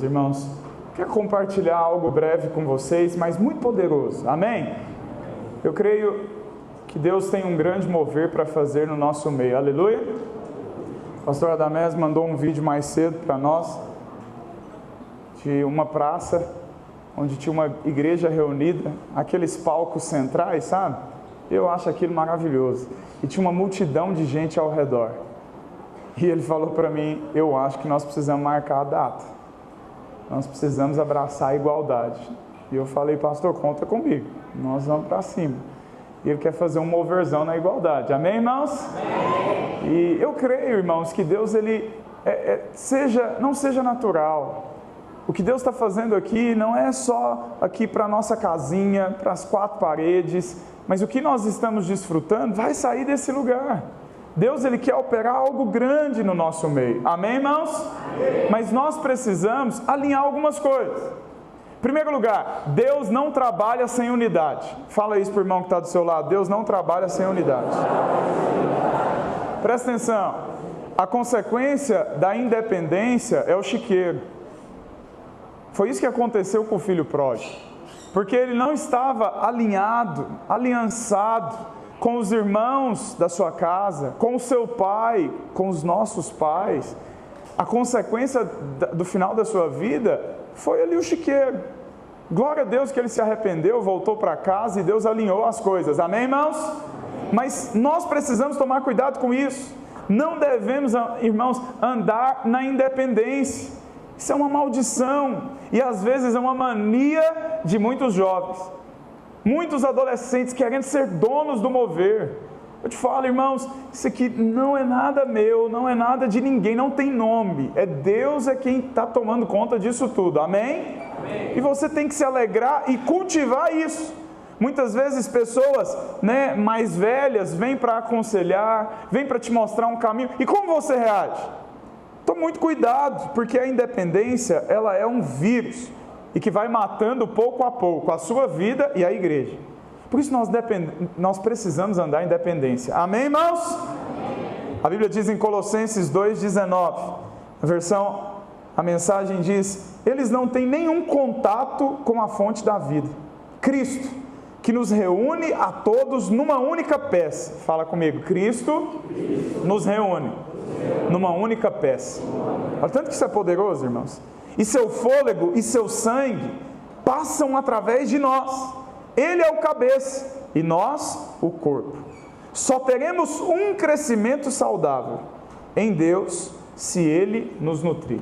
Irmãos, quero compartilhar algo breve com vocês, mas muito poderoso, amém? Eu creio que Deus tem um grande mover para fazer no nosso meio, aleluia? O pastor Adamés mandou um vídeo mais cedo para nós, de uma praça, onde tinha uma igreja reunida, aqueles palcos centrais, sabe? Eu acho aquilo maravilhoso, e tinha uma multidão de gente ao redor, e ele falou para mim, eu acho que nós precisamos marcar a data. Nós precisamos abraçar a igualdade. E eu falei, pastor, conta comigo. Nós vamos para cima. E ele quer fazer uma moverzão na igualdade. Amém, irmãos? Amém. E eu creio, irmãos, que Deus, ele não seja natural. O que Deus está fazendo aqui não é só aqui para a nossa casinha, para as quatro paredes, mas o que nós estamos desfrutando vai sair desse lugar. Deus, ele quer operar algo grande no nosso meio, amém, irmãos? Amém. Mas nós precisamos alinhar algumas coisas. Em primeiro lugar, Deus não trabalha sem unidade. Fala isso para o irmão que está do seu lado, Deus não trabalha sem unidade. Presta atenção, a consequência da independência é o chiqueiro. Foi isso que aconteceu com o filho pródigo, porque ele não estava alinhado, aliançado com os irmãos da sua casa, com o seu pai, com os nossos pais. A consequência do final da sua vida foi ali o chiqueiro. Glória a Deus que ele se arrependeu, voltou para casa e Deus alinhou as coisas, amém, irmãos? Mas nós precisamos tomar cuidado com isso. Não devemos, irmãos, andar na independência. Isso é uma maldição e às vezes é uma mania de muitos jovens. Muitos adolescentes querendo ser donos do mover. Eu te falo, irmãos, isso aqui não é nada meu, não é nada de ninguém, não tem nome. É Deus quem está tomando conta disso tudo, amém? Amém? E você tem que se alegrar e cultivar isso. Muitas vezes pessoas mais velhas vêm para aconselhar, vêm para te mostrar um caminho. E como você reage? Tome muito cuidado, porque a independência, ela é um vírus. E que vai matando pouco a pouco a sua vida e a igreja. Por isso nós precisamos andar em dependência. Amém, irmãos? Amém. A Bíblia diz em Colossenses 2,19, a mensagem diz, eles não têm nenhum contato com a fonte da vida, Cristo, que nos reúne a todos numa única peça. Fala comigo, Cristo nos reúne numa única peça. Olha tanto que isso é poderoso, irmãos. E seu fôlego e seu sangue passam através de nós. Ele é o cabeça e nós o corpo. Só teremos um crescimento saudável em Deus se Ele nos nutrir.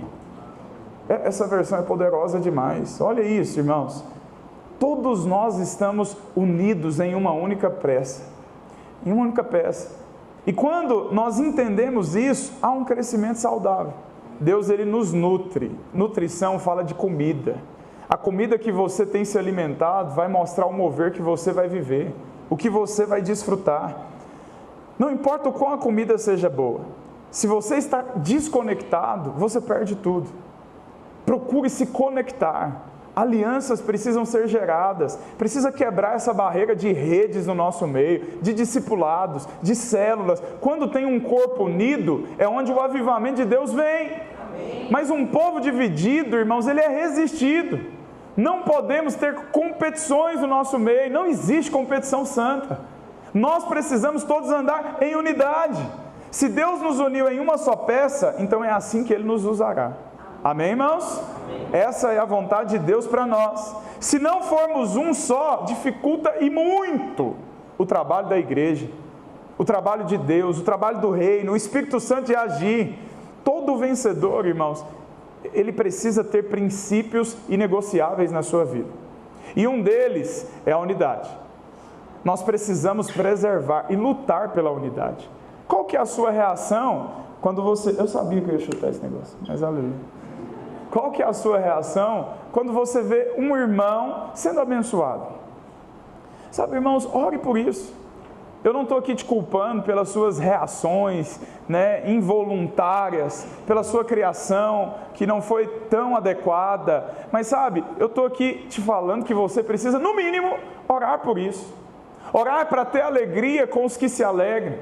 Essa versão é poderosa demais. Olha isso, irmãos. Todos nós estamos unidos em uma única peça. Em uma única peça. E quando nós entendemos isso, há um crescimento saudável. Deus, ele nos nutre. Nutrição fala de comida. A comida que você tem se alimentado vai mostrar o mover que você vai viver, o que você vai desfrutar. Não importa o quão a comida seja boa, se você está desconectado, você perde tudo. Procure se conectar. Alianças precisam ser geradas, precisa quebrar essa barreira de redes no nosso meio, de discipulados, de células. Quando tem um corpo unido, é onde o avivamento de Deus vem. Amém. Mas um povo dividido, irmãos, ele é resistido. Não podemos ter competições no nosso meio, não existe competição santa. Nós precisamos todos andar em unidade. Se Deus nos uniu em uma só peça, então é assim que Ele nos usará. Amém, irmãos? Amém. Essa é a vontade de Deus para nós. Se não formos um só, dificulta e muito o trabalho da igreja, o trabalho de Deus, o trabalho do reino, o Espírito Santo de agir. Todo vencedor, irmãos, ele precisa ter princípios inegociáveis na sua vida. E um deles é a unidade. Nós precisamos preservar e lutar pela unidade. Qual que é a sua reação quando você... Eu sabia que eu ia chutar esse negócio, mas aleluia. Qual que é a sua reação quando você vê um irmão sendo abençoado? Sabe, irmãos, ore por isso. Eu não estou aqui te culpando pelas suas reações involuntárias, pela sua criação que não foi tão adequada, mas sabe, eu estou aqui te falando que você precisa, no mínimo, orar por isso. Orar para ter alegria com os que se alegram.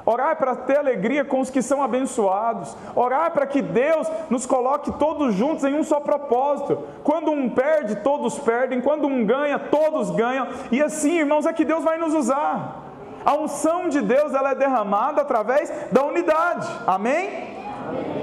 Orar para ter alegria com os que são abençoados. Orar para que Deus nos coloque todos juntos em um só propósito. Quando um perde, todos perdem. Quando um ganha, todos ganham. E assim, irmãos, é que Deus vai nos usar. A unção de Deus, ela é derramada através da unidade. Amém?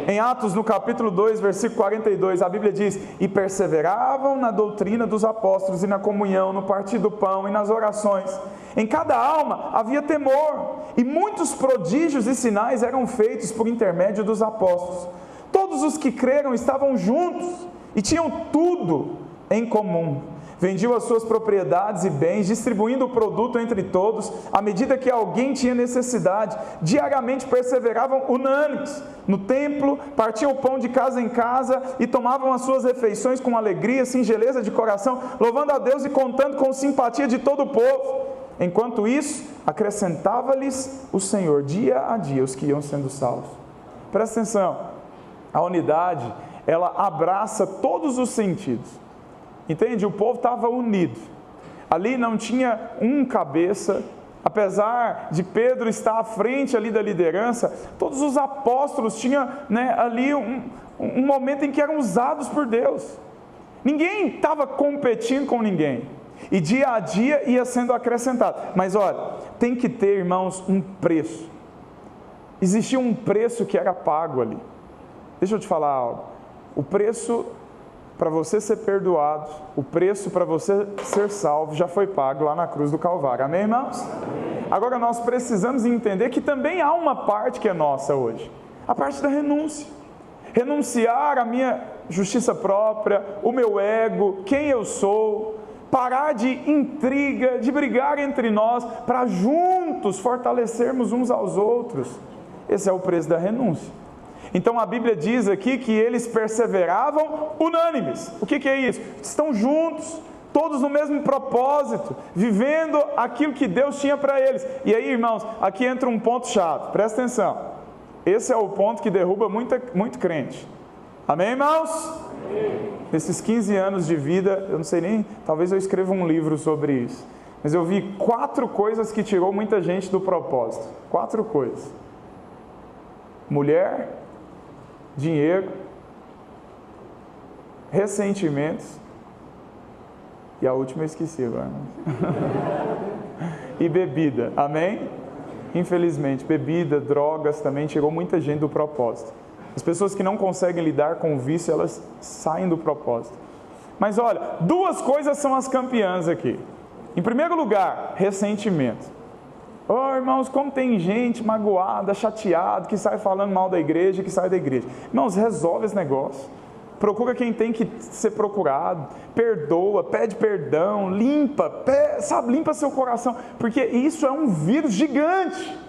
Em Atos, no capítulo 2, versículo 42, a Bíblia diz: e perseveravam na doutrina dos apóstolos e na comunhão, no partir do pão e nas orações. Em cada alma havia temor, e muitos prodígios e sinais eram feitos por intermédio dos apóstolos. Todos os que creram estavam juntos e tinham tudo em comum. Vendiam as suas propriedades e bens, distribuindo o produto entre todos, à medida que alguém tinha necessidade. Diariamente perseveravam unânimes no templo, partiam o pão de casa em casa e tomavam as suas refeições com alegria, singeleza de coração, louvando a Deus e contando com simpatia de todo o povo. Enquanto isso, acrescentava-lhes o Senhor dia a dia os que iam sendo salvos. Presta atenção, a unidade, ela abraça todos os sentidos. Entende? O povo estava unido. Ali não tinha um cabeça. Apesar de Pedro estar à frente ali da liderança, todos os apóstolos tinham, ali um momento em que eram usados por Deus. Ninguém estava competindo com ninguém. E dia a dia ia sendo acrescentado. Mas olha, tem que ter, irmãos, um preço. Existia um preço que era pago ali. Deixa eu te falar algo. O preço para você ser perdoado, o preço para você ser salvo já foi pago lá na cruz do Calvário. Amém, irmãos? Amém. Agora nós precisamos entender que também há uma parte que é nossa hoje. A parte da renúncia. Renunciar à minha justiça própria, o meu ego, quem eu sou. Parar de intriga, de brigar entre nós, para juntos fortalecermos uns aos outros. Esse é o preço da renúncia. Então a Bíblia diz aqui que eles perseveravam unânimes. O que é isso? Estão juntos, todos no mesmo propósito, vivendo aquilo que Deus tinha para eles. E aí, irmãos, aqui entra um ponto chave, presta atenção. Esse é o ponto que derruba muito crente. Amém, irmãos? Amém. Nesses 15 anos de vida, eu não sei nem, talvez eu escreva um livro sobre isso. Mas eu vi 4 coisas que tirou muita gente do propósito. 4 coisas. Mulher, dinheiro, ressentimentos, e a última eu esqueci agora. E bebida, amém? Infelizmente, bebida, drogas também tirou muita gente do propósito. As pessoas que não conseguem lidar com o vício, elas saem do propósito. Mas olha, 2 coisas são as campeãs aqui. Em primeiro lugar, ressentimento. Oh, irmãos, como tem gente magoada, chateada, que sai falando mal da igreja, que sai da igreja. Irmãos, resolve esse negócio. Procura quem tem que ser procurado, perdoa, pede perdão, limpa seu coração, porque isso é um vírus gigante.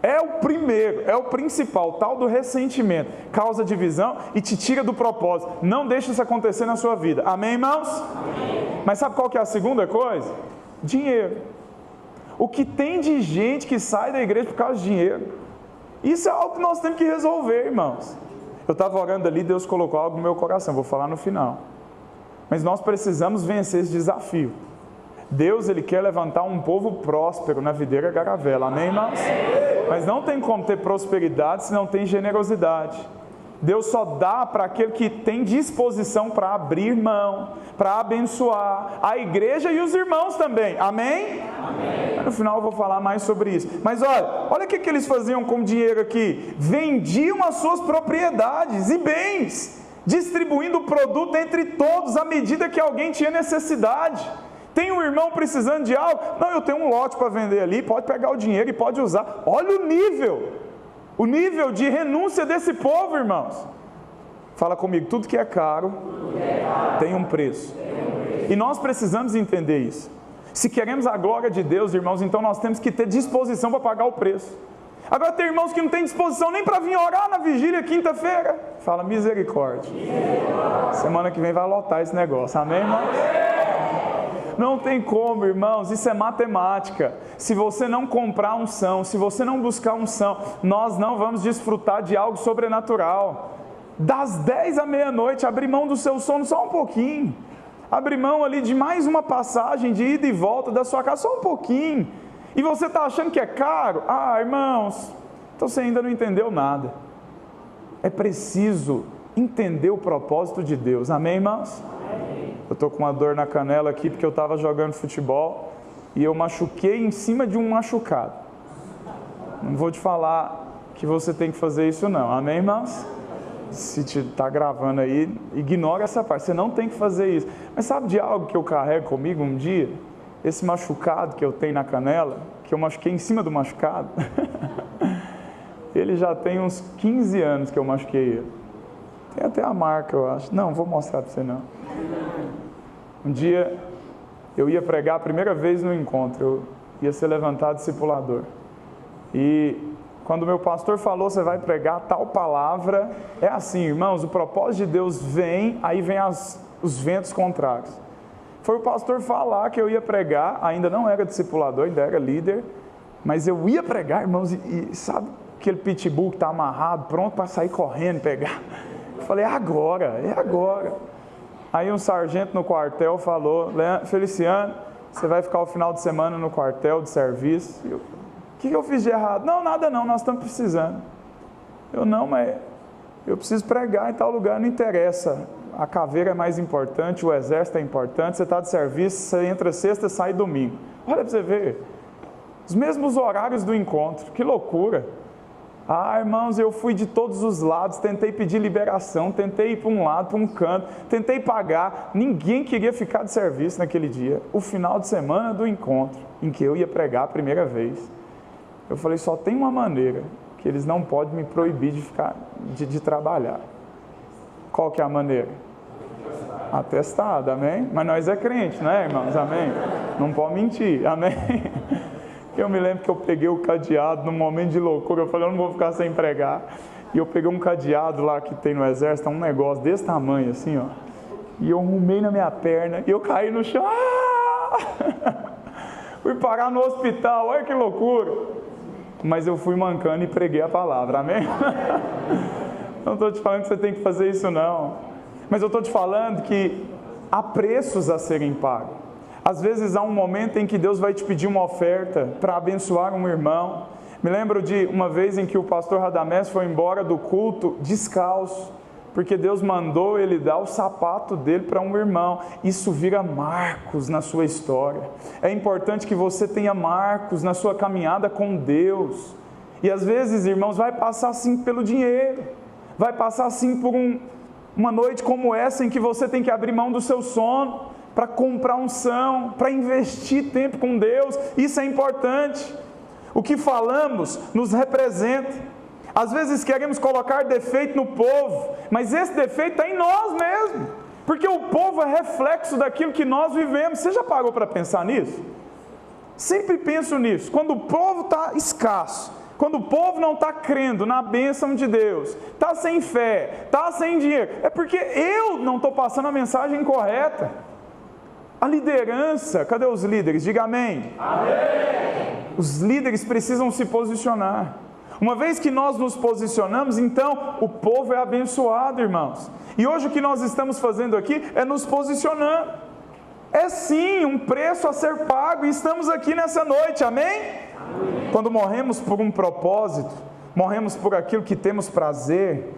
É o primeiro, é o principal, tal do ressentimento. Causa divisão e te tira do propósito. Não deixe isso acontecer na sua vida. Amém, irmãos? Amém. Mas sabe qual que é a segunda coisa? Dinheiro. O que tem de gente que sai da igreja por causa de dinheiro? Isso é algo que nós temos que resolver, irmãos. Eu estava orando ali, Deus colocou algo no meu coração, vou falar no final. Mas nós precisamos vencer esse desafio. Deus, Ele quer levantar um povo próspero na videira Garavela, amém, irmãos? Mas não tem como ter prosperidade se não tem generosidade. Deus só dá para aquele que tem disposição para abrir mão, para abençoar a igreja e os irmãos também, amém? Amém. No final eu vou falar mais sobre isso. Mas olha o que eles faziam com dinheiro aqui. Vendiam as suas propriedades e bens, distribuindo o produto entre todos à medida que alguém tinha necessidade. Tem um irmão precisando de algo? Não, eu tenho um lote para vender ali, pode pegar o dinheiro e pode usar. Olha o nível de renúncia desse povo, irmãos. Fala comigo, tudo que é caro tem um preço. E nós precisamos entender isso. Se queremos a glória de Deus, irmãos, então nós temos que ter disposição para pagar o preço. Agora tem irmãos que não têm disposição nem para vir orar na vigília quinta-feira. Fala misericórdia. Semana que vem vai lotar esse negócio, amém, irmãos? Não tem como, irmãos, isso é matemática. Se você não comprar unção, se você não buscar unção, nós não vamos desfrutar de algo sobrenatural. Das 10 à meia-noite, abrir mão do seu sono só um pouquinho. Abrir mão ali de mais uma passagem de ida e volta da sua casa, só um pouquinho. E você está achando que é caro? Ah, irmãos, Então você ainda não entendeu nada. É preciso entender o propósito de Deus, amém, irmãos? Amém. Eu estou com uma dor na canela aqui porque eu estava jogando futebol e eu machuquei em cima de um machucado. Não vou te falar que você tem que fazer isso não, amém, irmãos? Se está gravando aí, ignora essa parte, você não tem que fazer isso. Mas sabe de algo que eu carrego comigo um dia? Esse machucado que eu tenho na canela, que eu machuquei em cima do machucado, ele já tem uns 15 anos que eu machuquei ele. Tem até a marca, eu acho. Não, vou mostrar para você não. Um dia, eu ia pregar a primeira vez no encontro, eu ia ser levantado discipulador. E quando o meu pastor falou, você vai pregar tal palavra, é assim, irmãos, o propósito de Deus vem, aí vem os ventos contrários. Foi o pastor falar que eu ia pregar, ainda não era discipulador, ainda era líder, mas eu ia pregar, irmãos, e sabe aquele pitbull que está amarrado, pronto para sair correndo, pegar? Eu falei, é agora. Aí um sargento no quartel falou, Feliciano, você vai ficar o final de semana no quartel de serviço. O que eu fiz de errado? Não, nada não, nós estamos precisando. Mas eu preciso pregar em tal lugar, não interessa. A caveira é mais importante, o exército é importante, você está de serviço, você entra sexta e sai domingo. Olha para você ver, os mesmos horários do encontro, que loucura. Ah, irmãos, eu fui de todos os lados, tentei pedir liberação, tentei ir para um lado, para um canto, tentei pagar, ninguém queria ficar de serviço naquele dia. O final de semana do encontro, em que eu ia pregar a primeira vez, eu falei, só tem uma maneira, que eles não podem me proibir de trabalhar. Qual que é a maneira? Atestado, amém? Mas nós é crente, não é, irmãos? Amém? Não pode mentir, amém? Eu me lembro que eu peguei o cadeado num momento de loucura, eu falei, eu não vou ficar sem pregar. E eu peguei um cadeado lá que tem no exército, um negócio desse tamanho assim, ó. E eu arrumei na minha perna, e eu caí no chão. Fui parar no hospital, olha que loucura. Mas eu fui mancando e preguei a palavra, amém? Não estou te falando que você tem que fazer isso não. Mas eu estou te falando que há preços a serem pagos. Às vezes há um momento em que Deus vai te pedir uma oferta para abençoar um irmão. Me lembro de uma vez em que o pastor Radamés foi embora do culto descalço, porque Deus mandou ele dar o sapato dele para um irmão. Isso vira marcos na sua história. É importante que você tenha marcos na sua caminhada com Deus. E às vezes, irmãos, vai passar assim pelo dinheiro. Vai passar assim por uma noite como essa em que você tem que abrir mão do seu sono para comprar unção, para investir tempo com Deus. Isso é importante. O que falamos nos representa. Às vezes queremos colocar defeito no povo, mas esse defeito está em nós mesmos, porque o povo é reflexo daquilo que nós vivemos. Você já parou para pensar nisso? Sempre penso nisso. Quando o povo está escasso, quando o povo não está crendo na bênção de Deus, está sem fé, está sem dinheiro, é porque eu não estou passando a mensagem correta. A liderança, cadê os líderes? Diga amém. Amém. Os líderes precisam se posicionar. Uma vez que nós nos posicionamos, então o povo é abençoado, irmãos. E hoje o que nós estamos fazendo aqui é nos posicionando. É sim um preço a ser pago e estamos aqui nessa noite, amém? Amém. Quando morremos por um propósito, morremos por aquilo que temos prazer,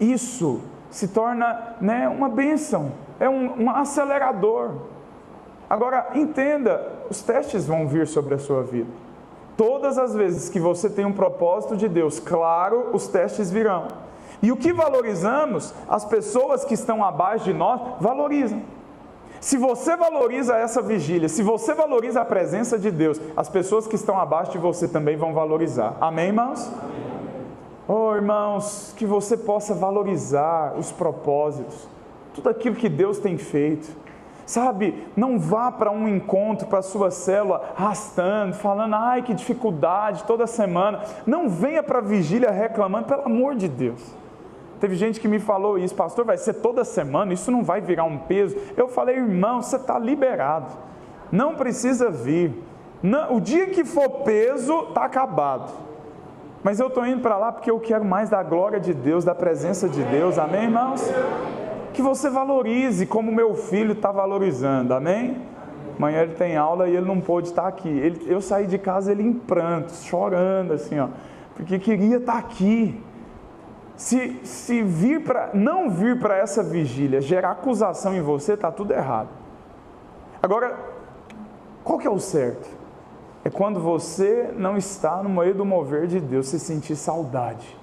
isso se torna, uma bênção, é um acelerador. Agora, entenda, os testes vão vir sobre a sua vida. Todas as vezes que você tem um propósito de Deus, claro, os testes virão. E o que valorizamos, as pessoas que estão abaixo de nós valorizam. Se você valoriza essa vigília, se você valoriza a presença de Deus, as pessoas que estão abaixo de você também vão valorizar. Amém, irmãos? Oh, irmãos, que você possa valorizar os propósitos, tudo aquilo que Deus tem feito. Sabe, não vá para um encontro, para a sua célula, arrastando, falando, ai que dificuldade, toda semana. Não venha para a vigília reclamando, pelo amor de Deus. Teve gente que me falou isso, pastor, vai ser toda semana, isso não vai virar um peso. Eu falei, irmão, você está liberado, não precisa vir. Não, o dia que for peso, está acabado. Mas eu estou indo para lá porque eu quero mais da glória de Deus, da presença de Deus, amém, irmãos? Que você valorize como meu filho está valorizando, amém? Amanhã ele tem aula e ele não pôde estar aqui. Eu saí de casa ele em prantos, chorando assim, ó. porque queria estar aqui. Se não vir para essa vigília gerar acusação em você, está tudo errado. Agora, qual que é o certo? É quando você não está no meio do mover de Deus, você sentir saudade.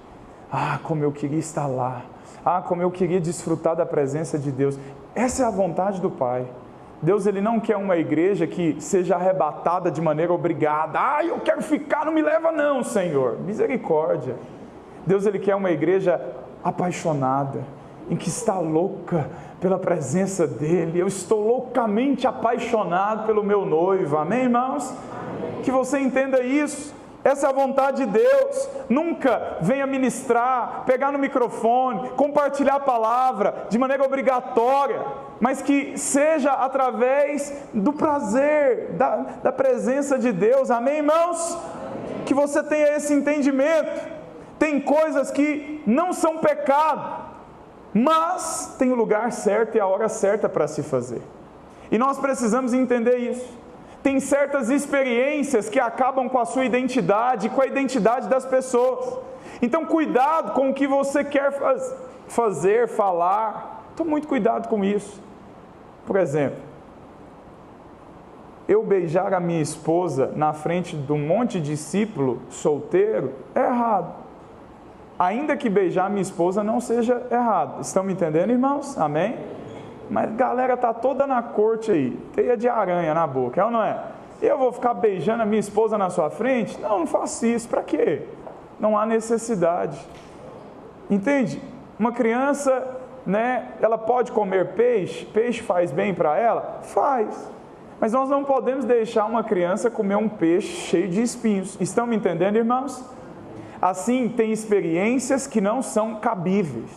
Ah, como eu queria estar lá. Ah, como eu queria desfrutar da presença de Deus. Essa é a vontade do Pai. Deus, Ele não quer uma igreja que seja arrebatada de maneira obrigada. Ah, eu quero ficar, não me leva não, Senhor. Misericórdia. Deus, Ele quer uma igreja apaixonada, em que está louca pela presença dEle. Eu estou loucamente apaixonado pelo meu noivo. Amém, irmãos? Amém. Que você entenda isso. Essa é a vontade de Deus. Nunca venha ministrar, pegar no microfone, compartilhar a palavra de maneira obrigatória, mas que seja através do prazer, da presença de Deus. Amém, irmãos? Amém. Que você tenha esse entendimento. Tem coisas que não são pecado, mas tem o lugar certo e a hora certa para se fazer. E nós precisamos entender isso. Tem certas experiências que acabam com a sua identidade, com a identidade das pessoas. Então cuidado com o que você quer fazer, falar. Tome muito cuidado com isso. Por exemplo, eu beijar a minha esposa na frente de um monte de discípulo solteiro é errado. Ainda que beijar minha esposa não seja errado. Estão me entendendo, irmãos? Amém? Mas a galera está toda na corte aí, teia de aranha na boca, é ou não é? Eu vou ficar beijando a minha esposa na sua frente? Não faço isso, para quê? Não há necessidade. Entende? Uma criança, ela pode comer peixe? Peixe faz bem para ela? Faz. Mas nós não podemos deixar uma criança comer um peixe cheio de espinhos. Estão me entendendo, irmãos? Assim, tem experiências que não são cabíveis.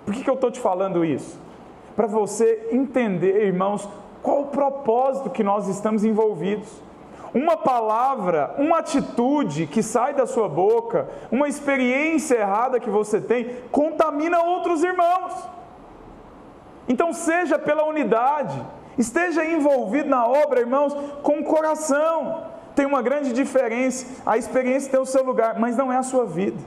Por que eu estou te falando isso? Para você entender, irmãos, qual o propósito que nós estamos envolvidos. Uma palavra, uma atitude que sai da sua boca, uma experiência errada que você tem, contamina outros irmãos. Então, seja pela unidade, esteja envolvido na obra, irmãos, com o coração. Tem uma grande diferença. A experiência tem o seu lugar, mas não é a sua vida.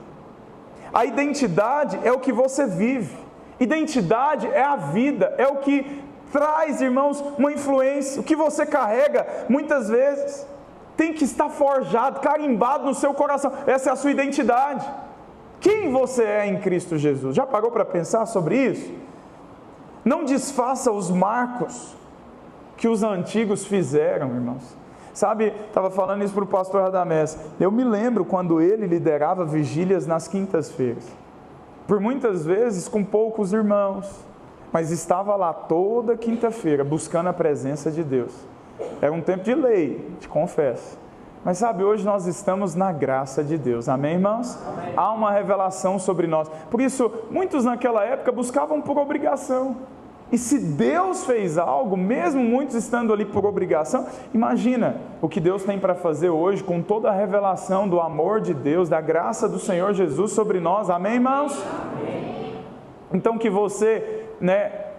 A identidade é o que você vive. Identidade é a vida, é o que traz, irmãos, uma influência. O que você carrega, muitas vezes, tem que estar forjado, carimbado no seu coração. Essa é a sua identidade. Quem você é em Cristo Jesus? Já parou para pensar sobre isso? Não desfaça os marcos que os antigos fizeram, irmãos. Sabe, estava falando isso para o pastor Radamés. Eu me lembro quando ele liderava vigílias nas quintas-feiras. Por muitas vezes com poucos irmãos, mas estava lá toda quinta-feira buscando a presença de Deus. Era um tempo de lei, te confesso. Mas sabe, hoje nós estamos na graça de Deus. Amém, irmãos? Amém. Há uma revelação sobre nós. Por isso, muitos naquela época buscavam por obrigação. E se Deus fez algo, mesmo muitos estando ali por obrigação, imagina o que Deus tem para fazer hoje com toda a revelação do amor de Deus, da graça do Senhor Jesus sobre nós. Amém, irmãos? Amém. Então que você,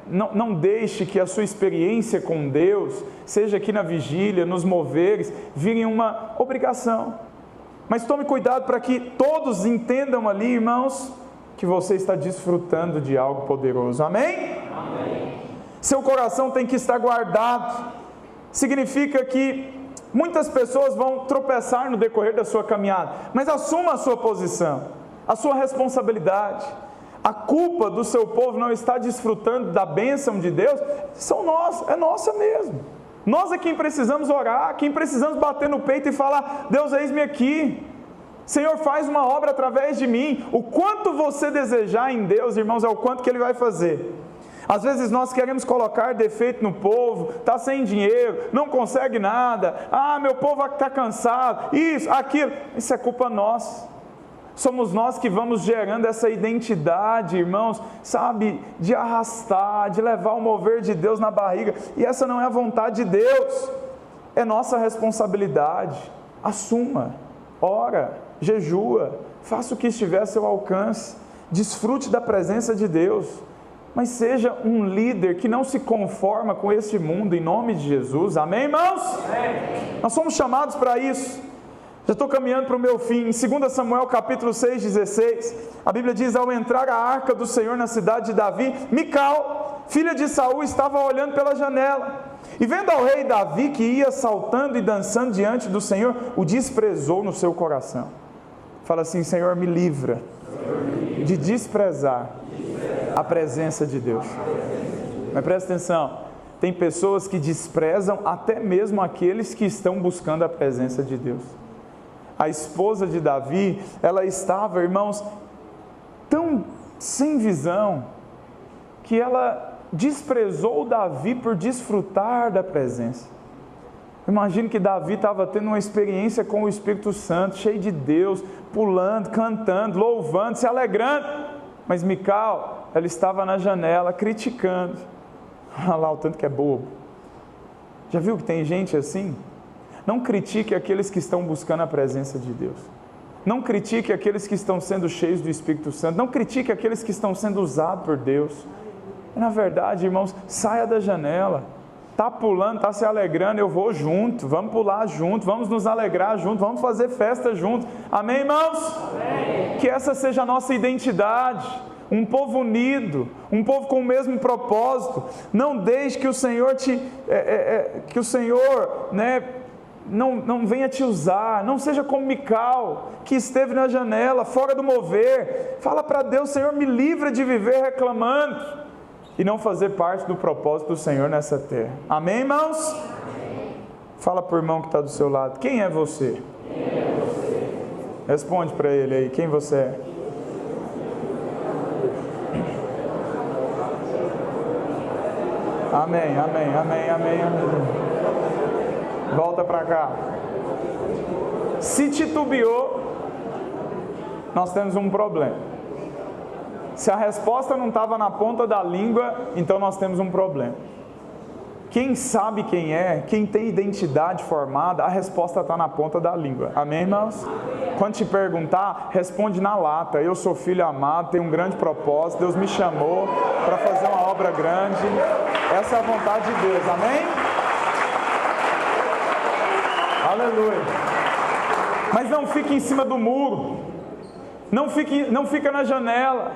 não deixe que a sua experiência com Deus, seja aqui na vigília, nos moveres, virem uma obrigação. Mas tome cuidado para que todos entendam ali, irmãos, que você está desfrutando de algo poderoso. Amém? Amém. Seu coração tem que estar guardado. Significa que muitas pessoas vão tropeçar no decorrer da sua caminhada, mas assuma a sua posição, a sua responsabilidade. A culpa do seu povo não estar desfrutando da bênção de Deus, é nossa mesmo. Nós é quem precisamos orar, quem precisamos bater no peito e falar: Deus, eis-me aqui. Senhor, faz uma obra através de mim. O quanto você desejar em Deus, irmãos, é o quanto que Ele vai fazer. Às vezes nós queremos colocar defeito no povo, está sem dinheiro, não consegue nada, meu povo está cansado, isso, aquilo. Isso é culpa nossa. Somos nós que vamos gerando essa identidade, irmãos, sabe, de arrastar, de levar o mover de Deus na barriga. E essa não é a vontade de Deus, é nossa responsabilidade. Assuma, ora, jejua, faça o que estiver a seu alcance, desfrute da presença de Deus, mas seja um líder que não se conforma com este mundo, em nome de Jesus. Amém, irmãos? Amém. Nós somos chamados para isso. Já estou caminhando para o meu fim. Em 2 Samuel capítulo 6,16, a Bíblia diz: ao entrar a arca do Senhor na cidade de Davi, Mical, filha de Saul, estava olhando pela janela, e vendo ao rei Davi que ia saltando e dançando diante do Senhor, o desprezou no seu coração. Fala assim: Senhor, me livra de desprezar a presença de Deus. Mas presta atenção, tem pessoas que desprezam até mesmo aqueles que estão buscando a presença de Deus. A esposa de Davi, ela estava, irmãos, tão sem visão, que ela desprezou Davi por desfrutar da presença. Imagino que Davi estava tendo uma experiência com o Espírito Santo, cheio de Deus, pulando, cantando, louvando, se alegrando. Mas Mical, ela estava na janela criticando. Olha lá o tanto que é bobo. Já viu que tem gente assim? Não critique aqueles que estão buscando a presença de Deus. Não critique aqueles que estão sendo cheios do Espírito Santo. Não critique aqueles que estão sendo usados por Deus. Na verdade, irmãos, saia da janela. Está pulando, está se alegrando, eu vou junto. Vamos pular junto, vamos nos alegrar junto, vamos fazer festa junto. Amém, irmãos? Amém. Que essa seja a nossa identidade. Um povo unido, um povo com o mesmo propósito. Não deixe que o Senhor não venha te usar. Não seja como Mical, que esteve na janela, fora do mover. Fala para Deus: Senhor, me livra de viver reclamando e não fazer parte do propósito do Senhor nessa terra. Amém, irmãos? Amém. Fala para o irmão que está do seu lado: quem é você? Quem é você? Responde para ele aí: quem você é? Amém, amém, amém, amém, amém. Volta para cá. Se titubeou, nós temos um problema. Se a resposta não estava na ponta da língua, então nós temos um problema. Quem sabe quem é, quem tem identidade formada, a resposta está na ponta da língua. Amém, irmãos? Quando te perguntar, responde na lata: eu sou filho amado, tenho um grande propósito, Deus me chamou para fazer uma obra grande. Essa é a vontade de Deus. Amém? Aleluia. Mas não fique em cima do muro. Não fica na janela.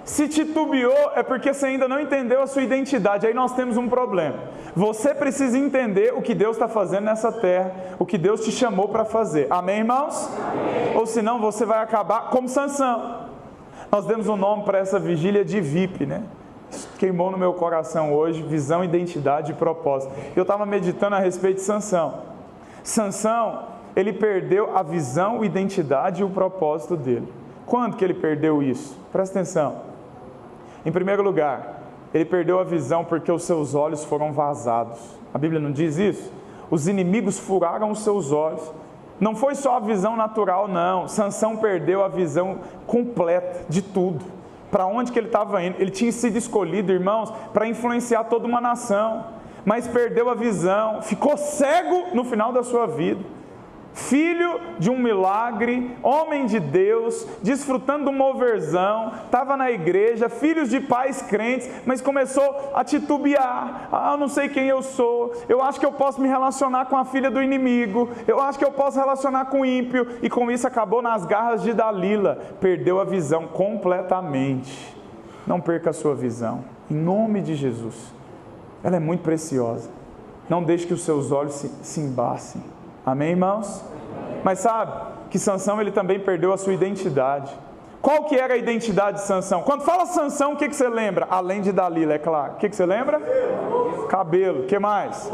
Se titubeou, é porque você ainda não entendeu a sua identidade. Aí nós temos um problema. Você precisa entender o que Deus está fazendo nessa terra, o que Deus te chamou para fazer. Amém, irmãos? Amém. Ou senão você vai acabar como Sansão. Nós demos um nome para essa vigília de VIP, né? Isso queimou no meu coração hoje: visão, identidade e propósito. Eu estava meditando a respeito de Sansão. Sansão, ele perdeu a visão, a identidade e o propósito dele. Quando que ele perdeu isso? Presta atenção. Em primeiro lugar, ele perdeu a visão porque os seus olhos foram vazados. A Bíblia não diz isso? Os inimigos furaram os seus olhos. Não foi só a visão natural, não. Sansão perdeu a visão completa de tudo. Para onde que ele estava indo? Ele tinha sido escolhido, irmãos, para influenciar toda uma nação. Mas perdeu a visão, ficou cego no final da sua vida. Filho de um milagre, homem de Deus, desfrutando de uma conversão, estava na igreja, filhos de pais crentes, mas começou a titubear. Eu não sei quem eu sou, eu acho que eu posso me relacionar com a filha do inimigo, eu acho que eu posso relacionar com o ímpio, e com isso acabou nas garras de Dalila, perdeu a visão completamente. Não perca a sua visão, em nome de Jesus. Ela é muito preciosa. Não deixe que os seus olhos se embacem. Amém, irmãos? Mas sabe que Sansão, ele também perdeu a sua identidade. Qual que era a identidade de Sansão? Quando fala Sansão, o que você lembra? Além de Dalila, é claro. O que você lembra? Cabelo. O que mais?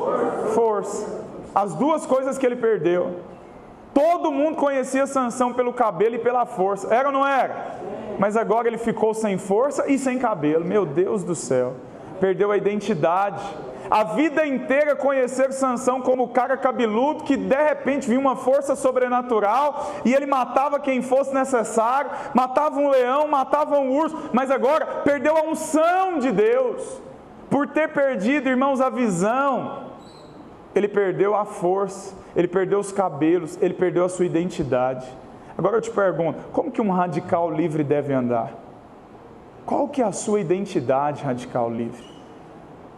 Força. As duas coisas que ele perdeu. Todo mundo conhecia Sansão pelo cabelo e pela força. Era ou não era? Mas agora ele ficou sem força e sem cabelo. Meu Deus do céu. Perdeu a identidade. A vida inteira conhecer Sansão como o cara cabeludo que de repente vinha uma força sobrenatural e ele matava quem fosse necessário, matava um leão, matava um urso, mas agora perdeu a unção de Deus. Por ter perdido, irmãos, a visão, ele perdeu a força, ele perdeu os cabelos, ele perdeu a sua identidade. Agora eu te pergunto, como que um radical livre deve andar? Qual que é a sua identidade, radical livre?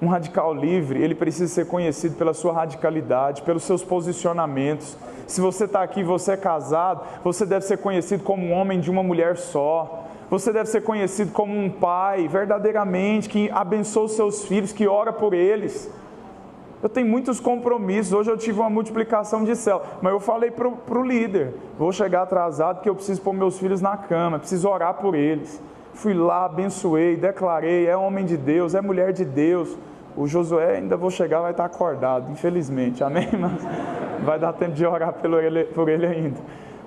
Um radical livre, ele precisa ser conhecido pela sua radicalidade, pelos seus posicionamentos. Se você está aqui e você é casado, você deve ser conhecido como um homem de uma mulher só. Você deve ser conhecido como um pai, verdadeiramente, que abençoa os seus filhos, que ora por eles. Eu tenho muitos compromissos, hoje eu tive uma multiplicação de célula, mas eu falei para o líder, vou chegar atrasado porque eu preciso pôr meus filhos na cama, preciso orar por eles. Fui lá, abençoei, declarei, é homem de Deus, é mulher de Deus. O Josué, ainda vou chegar, vai estar acordado, infelizmente, amém? Mas vai dar tempo de orar por ele ainda.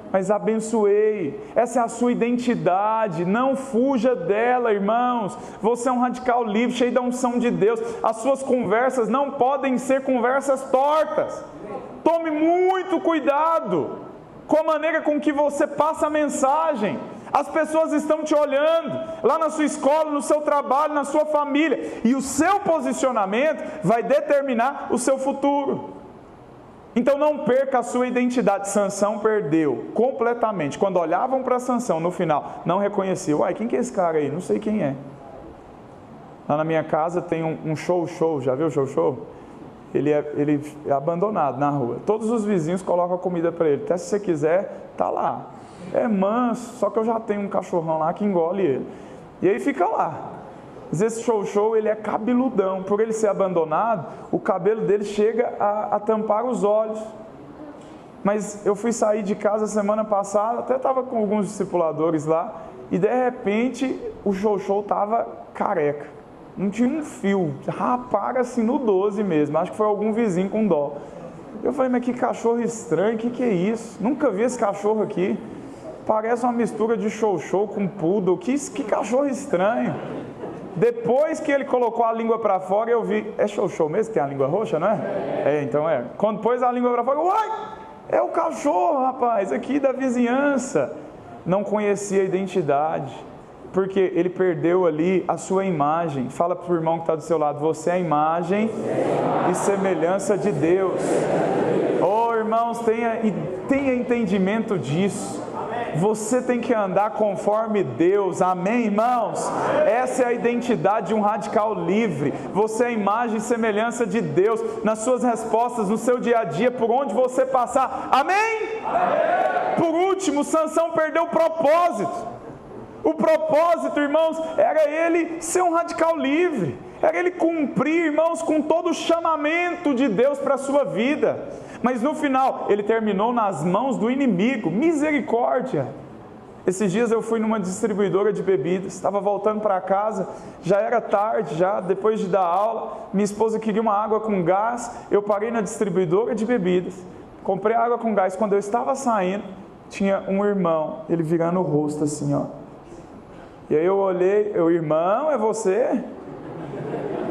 Mas abençoei, essa é a sua identidade, não fuja dela, irmãos. Você é um radical livre, cheio da unção de Deus. As suas conversas não podem ser conversas tortas. Tome muito cuidado com a maneira com que você passa a mensagem. As pessoas estão te olhando, lá na sua escola, no seu trabalho, na sua família, e o seu posicionamento vai determinar o seu futuro. Então não perca a sua identidade. Sansão perdeu completamente. Quando olhavam para Sansão no final, não reconheciam. Uai, quem que é esse cara aí? Não sei quem é. Lá na minha casa tem um show, já viu o show? Ele é abandonado na rua. Todos os vizinhos colocam comida para ele. Até se você quiser, tá lá. É manso, só que eu já tenho um cachorrão lá que engole ele. E aí fica lá. Mas esse show, ele é cabeludão. Por ele ser abandonado, o cabelo dele chega a tampar os olhos. Mas eu fui sair de casa semana passada, até estava com alguns discipuladores lá, e de repente o show estava careca. Não tinha um fio, rapaz, assim no 12 mesmo. Acho que foi algum vizinho com dó. Eu falei, mas que cachorro estranho, que é isso? Nunca vi esse cachorro aqui. Parece uma mistura de show com poodle. Que cachorro estranho. Depois que ele colocou a língua para fora, eu vi, é show mesmo, tem a língua roxa, não é? Então é. Quando pôs a língua para fora, uai, é o cachorro, rapaz, aqui da vizinhança. Não conhecia a identidade, porque ele perdeu ali a sua imagem. Fala para o irmão que está do seu lado, você é a imagem e semelhança de Deus. Oh, irmãos, tenha entendimento disso. Você tem que andar conforme Deus, amém, irmãos? Essa é a identidade de um radical livre. Você é a imagem e semelhança de Deus nas suas respostas, no seu dia a dia, por onde você passar, amém? Amém. Por último, Sansão perdeu o propósito. O propósito, irmãos, era ele ser um radical livre, era ele cumprir, irmãos, com todo o chamamento de Deus para a sua vida. Mas no final, ele terminou nas mãos do inimigo. Misericórdia! Esses dias eu fui numa distribuidora de bebidas, estava voltando para casa, já era tarde, depois de dar aula, minha esposa queria uma água com gás, eu parei na distribuidora de bebidas, comprei água com gás. Quando eu estava saindo, tinha um irmão, ele virando o rosto assim, ó. E aí eu olhei, irmão, é você?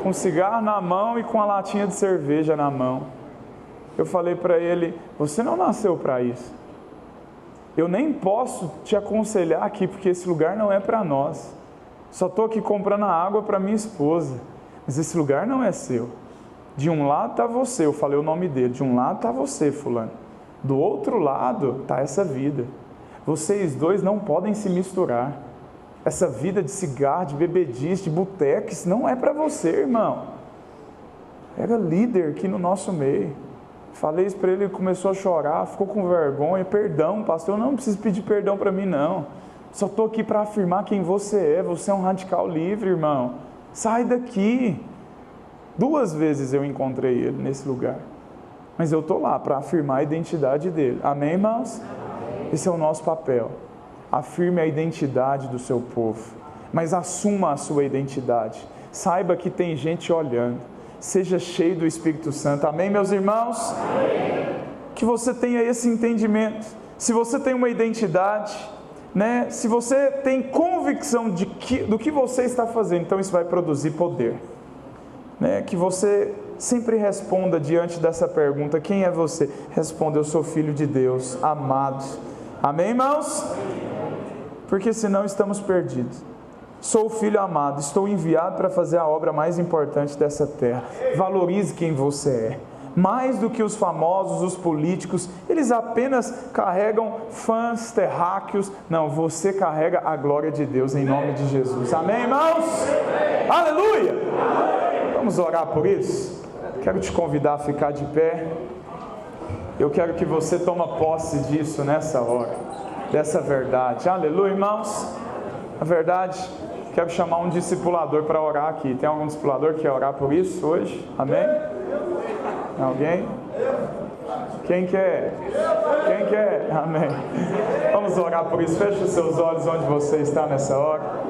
Com cigarro na mão e com a latinha de cerveja na mão. Eu falei para ele, você não nasceu para isso. Eu nem posso te aconselhar aqui, porque esse lugar não é para nós. Só estou aqui comprando a água para minha esposa. Mas esse lugar não é seu. De um lado está você, eu falei o nome dele. De um lado está você, fulano. Do outro lado está essa vida. Vocês dois não podem se misturar. Essa vida de cigarro, de bebedice, de boteco, isso não é para você, irmão. Era líder aqui no nosso meio. Falei isso para ele, ele começou a chorar, ficou com vergonha. Perdão, pastor, eu não preciso pedir perdão para mim, não. Só estou aqui para afirmar quem você é. Você é um radical livre, irmão. Sai daqui. 2 vezes eu encontrei ele nesse lugar. Mas eu estou lá para afirmar a identidade dele. Amém, irmãos? Amém. Esse é o nosso papel. Afirme a identidade do seu povo. Mas assuma a sua identidade. Saiba que tem gente olhando. Seja cheio do Espírito Santo, amém, meus irmãos? Amém. Que você tenha esse entendimento. Se você tem uma identidade, né? Se você tem convicção do que você está fazendo, então isso vai produzir poder, né? Que você sempre responda diante dessa pergunta: quem é você? Responda: eu sou filho de Deus, amado. Amém, irmãos? Porque senão estamos perdidos. Sou o filho amado, estou enviado para fazer a obra mais importante dessa terra. Valorize quem você é. Mais do que os famosos, os políticos, eles apenas carregam fãs terráqueos. Não, você carrega a glória de Deus em nome de Jesus. Amém, irmãos? Aleluia! Então Vamos orar por isso? Quero te convidar a ficar de pé. Eu quero que você tome posse disso nessa hora, dessa verdade. Aleluia, irmãos. A verdade, quero chamar um discipulador para orar aqui. Tem algum discipulador que quer orar por isso hoje? Amém? Alguém? Quem quer? Quem quer? Amém. Vamos orar por isso. Feche os seus olhos onde você está nessa hora.